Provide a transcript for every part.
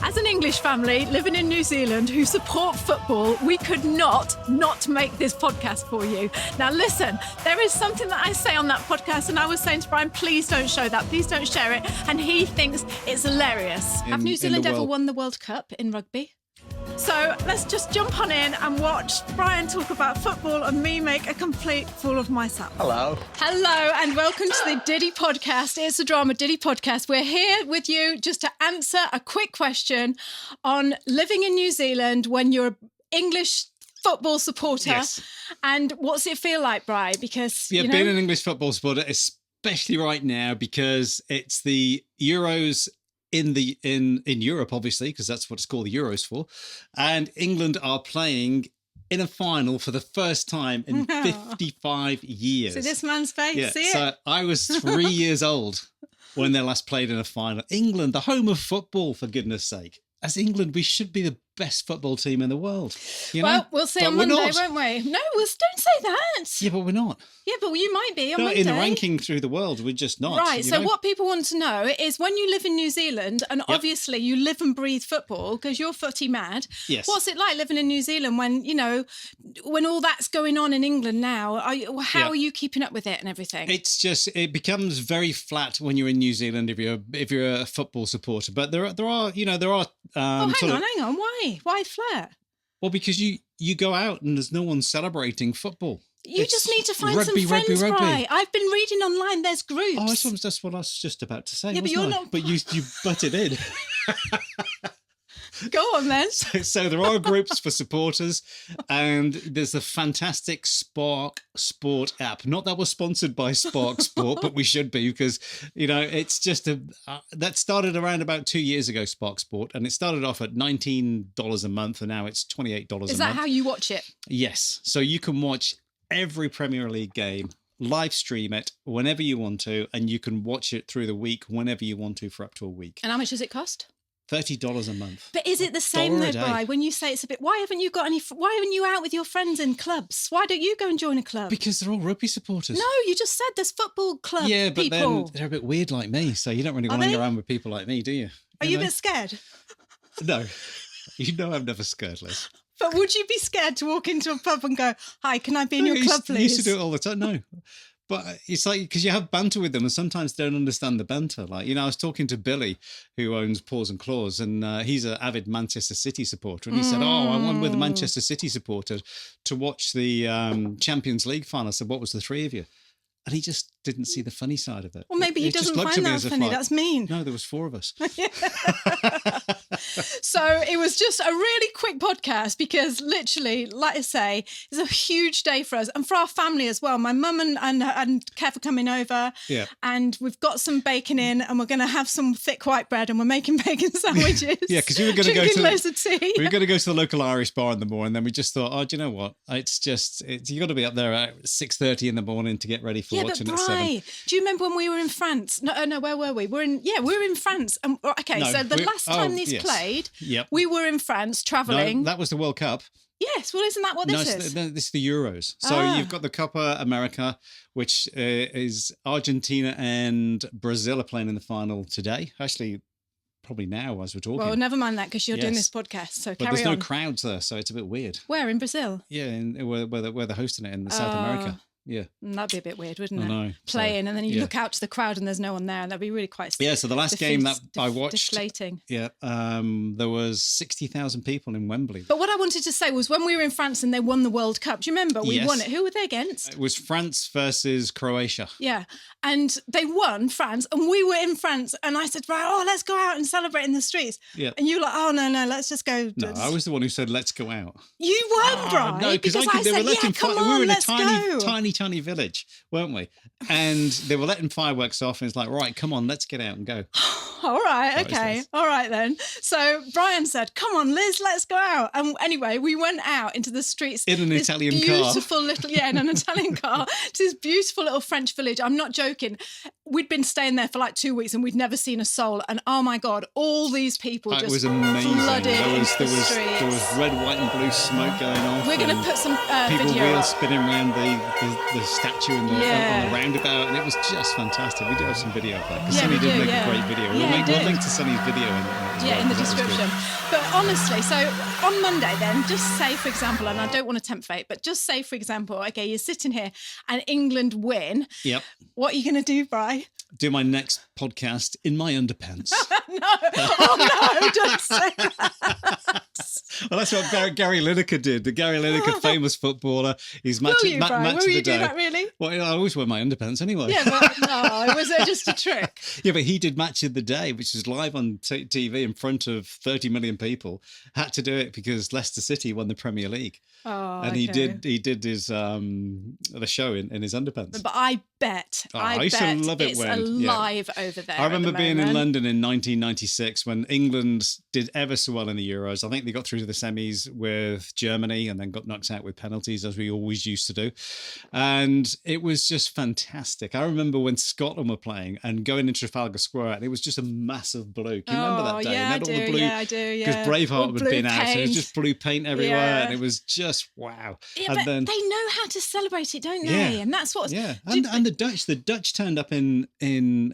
As an English family living in New Zealand who support football, we could not make this podcast for you. Now listen, there is something that I say on that podcast, and I was saying to Brian, please don't show that, please don't share it, and he thinks it's hilarious. Have New Zealand ever won the World Cup in rugby? So let's just jump on in and watch Brian talk about football and me make a complete fool of myself. Hello. Hello and welcome to the Diddy Podcast. It's a Drama Diddy Podcast. We're here with you just to answer a quick question on living in New Zealand when you're an English football supporter. Yes. And what's it feel like, Brian? Because, being an English football supporter, especially right now, because it's the Euros in Europe, obviously, because that's what it's called the Euros for. And England are playing in a final for the first time in 55 years. So this man's face, yeah. see it? So I was 3 years old when they last played in a final. England, the home of football, for goodness sake. As England, we should be the best football team in the world. Well, we'll see on Monday, won't we? No, don't say that. Yeah, but we're not. Yeah, but you might be on Monday. In the ranking through the world, we're just not. Right, so what people want to know is when you live in New Zealand, and obviously you live and breathe football because you're footy mad. Yes. What's it like living in New Zealand when, when all that's going on in England now? How are you keeping up with it and everything? It becomes very flat when you're in New Zealand if you're a football supporter. But there are. Hang on. Why flat? Well, because you go out and there's no one celebrating football. You just need to find some friends, right? I've been reading online. There's groups. Oh, that's what I was just about to say. Yeah, but you're not. But you butted in. Go on then. So there are groups for supporters, and there's a fantastic Spark Sport app. Not that we're sponsored by Spark Sport, but we should be, because it's just that started around about 2 years ago. Spark Sport, and it started off at $19 a month, and now it's $28 a month. Is that how you watch it? Yes. So you can watch every Premier League game, live stream it whenever you want to, and you can watch it through the week whenever you want to for up to a week. And how much does it cost? $30 a month. But is it the same though, Bri? When you say it's a bit, why haven't you out with your friends in clubs? Why don't you go and join a club? Because they're all rugby supporters. No, you just said there's football club people. Yeah, but then they're a bit weird like me, so you don't really want to hang around with people like me, do you? Are you a bit scared? No. I'm never scared, Liz. But would you be scared to walk into a pub and go, hi, can I be in your club, please? I used to do it all the time. No. But it's like, because you have banter with them and sometimes they don't understand the banter. Like, I was talking to Billy, who owns Paws and Claws, and he's an avid Manchester City supporter. And he said, I went with a Manchester City supporter to watch the Champions League final. I said, what was the three of you? And he just didn't see the funny side of it. Well, maybe he doesn't find that funny. That's mean. No, there was four of us. So it was just a really quick podcast because literally, like I say, it's a huge day for us and for our family as well. My mum and Kev are coming over, and we've got some bacon in, and we're going to have some thick white bread, and we're making bacon sandwiches. Yeah, because we were going to go to loads of tea. We were going to go to the local Irish bar in the morning, and then we just thought, do you know what? You got to be up there at 6:30 in the morning to get ready for watching at 7. Do you remember when we were in France? No, where were we? We were in France. So the last time these played, we were in France travelling. No, that was the World Cup. Yes, well, isn't that what this is? No, this is the Euros. So you've got the Copa America, which is Argentina and Brazil are playing in the final today. Actually, probably now as we're talking. Well, never mind that because you're doing this podcast, so carry on. But there's no crowds there, so it's a bit weird. Where, in Brazil? Yeah, where they're hosting it in South America. Yeah. That'd be a bit weird, wouldn't it? I know. Playing and then you look out to the crowd and there's no one there. That'd be really quite... Yeah, so the last game that I watched... Deflating. Yeah, there was 60,000 people in Wembley. But what I wanted to say was when we were in France and they won the World Cup, do you remember? We won it. Who were they against? It was France versus Croatia. Yeah. And they won, France, and we were in France. And I said, right, let's go out and celebrate in the streets. Yeah. And you were like, oh, no, let's just go. No, I was the one who said, let's go out. You weren't, Brian. No, because I said, we were in a tiny village, weren't we? And they were letting fireworks off, and it's like, right, come on, let's get out and go. All right, okay. All right then. So Brian said, come on, Liz, let's go out. And anyway, we went out into the streets. In an Italian car. Beautiful little, in an Italian car. To this beautiful little French village. I'm not joking. We'd been staying there for like 2 weeks and we'd never seen a soul. And oh my God, all these people just was amazing. Flooded there was streets. red, white and blue smoke going off. We're going to put some people video wheels up. spinning around the statue on the roundabout, and it was just fantastic. We do have some video of that, because Yeah, Sonny we did do, make yeah. a great video. Yeah, We'll link to Sonny's video in the that was good. description. But honestly, so on Monday then, just say, for example, and I don't want to tempt fate, but just say, for example, okay, you're sitting here and England win. Yep. What are you going to do, Bri? Do my next podcast in my underpants. No. Oh, no, don't say that. Well, that's what Gary Lineker did. The Gary Lineker, famous footballer. He's match Will you, match Brian? of Will the you do day. that, really? Well, I always wear my underpants anyway. Yeah, but no, was it just a trick? Yeah, but he did match of the day, which is live on TV in front of 30 million people. Had to do it because Leicester City won the Premier League. Oh, and okay. he did his the show in his underpants. But I bet I used to love it it's when alive over there. I remember at the being in moment. London in 1996 when England did ever so well in the Euros. I think they got through to the semis with Germany and then got knocked out with penalties, as we always used to do. And it was just fantastic. I remember when Scotland were playing and going into Trafalgar Square, and it was just a massive blue. Can you remember that day? Yeah, And I had do. all the blue, Yeah, I do. Yeah, because Braveheart had been out, and it was paint. just blue paint everywhere, Yeah. and it was just wow. Yeah, and but then, they know how to celebrate it, don't they? Yeah. And that's what's and the Dutch turned up in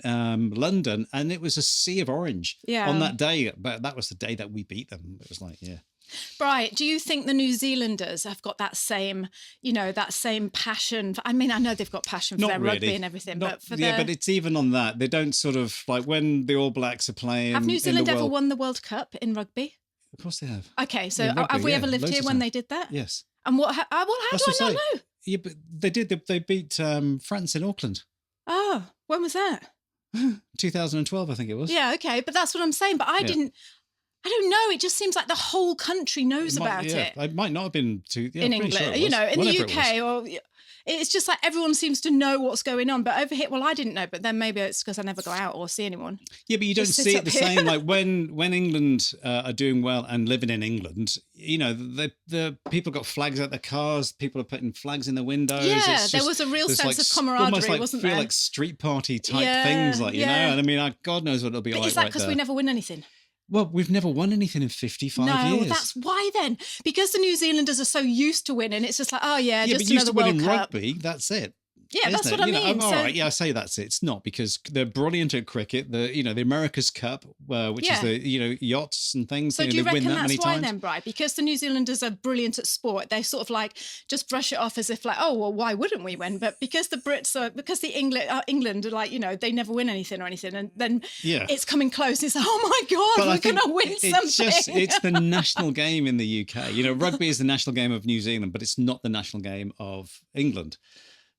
London, and it was a sea of orange on that day. But that was the day that we beat them. It was like, yeah. Right. Do you think the New Zealanders have got that same, that same passion? I mean, I know they've got passion for their rugby and everything, but but it's even on that. They don't sort of like when the All Blacks are playing. Have New Zealand in the ever world... won the World Cup in rugby? Of course they have. Okay, so In rugby, have we ever lived loads here of when time. they did that? Yes. And how do I not know? Yeah, but they did. They beat France in Auckland. Oh, when was that? 2012, I think it was. Yeah, okay, but that's what I'm saying. But I don't know. It just seems like the whole country knows about it. It might not have been in England, sure in the Whenever UK, or it's just like everyone seems to know what's going on. But over here, well, I didn't know. But then maybe it's because I never go out or see anyone. Yeah, but you don't Just sit see it up the here. same. Like when England are doing well and living in England, the people got flags at their cars. People are putting flags in the windows. Yeah, there was a real sense of camaraderie, almost like, wasn't feel there? like street party type things, And I mean, God knows what it'll be But like. is that right because there. we never win anything? Well, we've never won anything in 55 No, years. that's why then. Because the New Zealanders are so used to winning, it's just like, oh yeah, Yeah, just but used another to winning World Cup. rugby, that's it. Yeah, that's isn't what it? I mean. All So- right, yeah, I say that's it. It's not, because they're brilliant at cricket. The America's Cup, which is the yachts and things. So do you they win reckon that many that's why times. then, Bri? Because the New Zealanders are brilliant at sport, they sort of like just brush it off as if like, oh well, why wouldn't we win? But because the Brits are, because the England are like, they never win anything or anything, and then it's coming close. It's like, oh my god, we're going to win something. It's the national game in the UK. Rugby is the national game of New Zealand, but it's not the national game of England.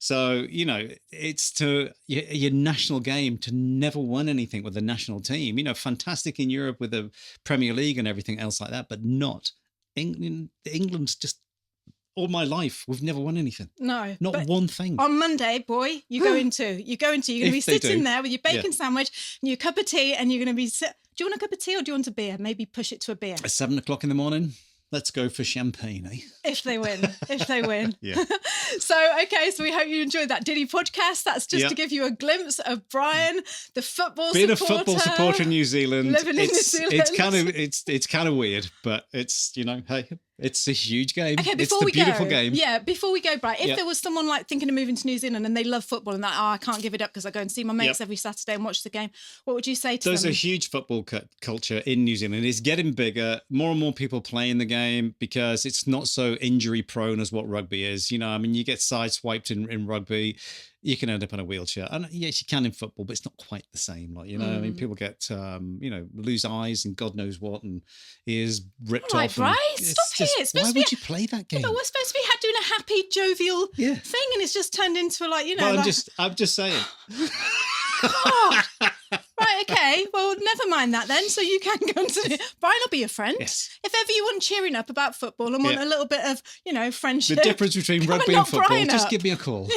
So, it's to your national game to never win anything with the national team. Fantastic in Europe with the Premier League and everything else like that, but not England. England's just all my life we've never won anything. No, not one thing. On Monday, boy, you're going to be sitting there with your bacon sandwich and your cup of tea, and you're going to be. Do you want a cup of tea or do you want a beer? Maybe push it to a beer. At 7 o'clock in the morning. Let's go for champagne, eh? If they win. Yeah. So we hope you enjoyed that Diddy podcast. That's just to give you a glimpse of Brian, the football Being supporter. a football supporter in New Zealand, living in New Zealand. It's kind of weird, but it's, hey, it's a huge game. Okay, it's the beautiful game. Yeah, before we go, Brian, if there was someone like thinking of moving to New Zealand and they love football and that, I can't give it up because I go and see my mates every Saturday and watch the game, what would you say to them? There's a huge football culture in New Zealand. It's getting bigger. More and more people playing the game because it's not so injury prone as what rugby is. I mean, you get sideswiped in rugby, you can end up in a wheelchair. And yes, you can in football, but it's not quite the same. I mean, people get, lose eyes and God knows what, and ears ripped off. Right, stop here. Why would you play that game? Yeah, but we're supposed to be doing a happy, jovial thing, and it's just turned into I'm just saying. God. Right, okay. Well, never mind that then. So you can go to Brian will be your friend. Yes. If ever you want cheering up about football and want a little bit of, friendship. The difference between rugby and football, just give me a call.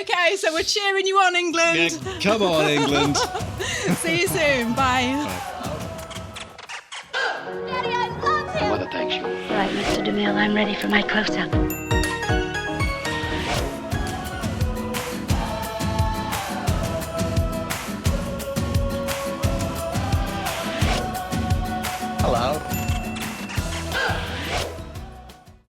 Okay, so we're cheering you on, England. Yeah, come on, England. See you soon. Bye. Daddy, I love him. Mother thanks you. All right, Mr. DeMille, I'm ready for my close-up.